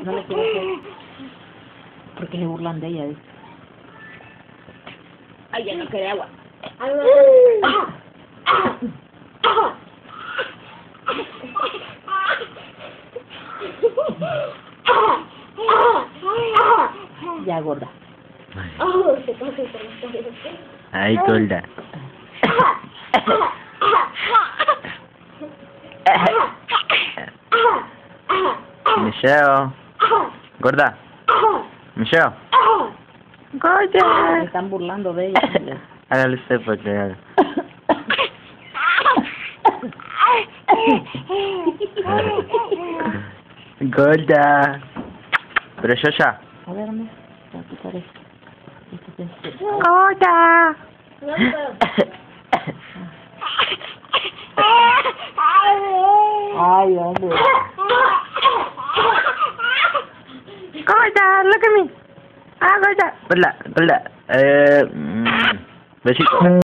No le quiero hacer. Porque se burlan de ella. Ay, ya no quiere agua. Ya, gorda. Ay, gorda. Michelle. Gorda. Michelle. Gorda. Se están burlando de ella. Hágale usted porque haga. Gorda. Pero yo ya. A ver, ¿dónde? Voy a quitar esto. Gorda. Ay, hombre. Gorda, look at me. Ah, gorda. Gorda, gorda. Besito.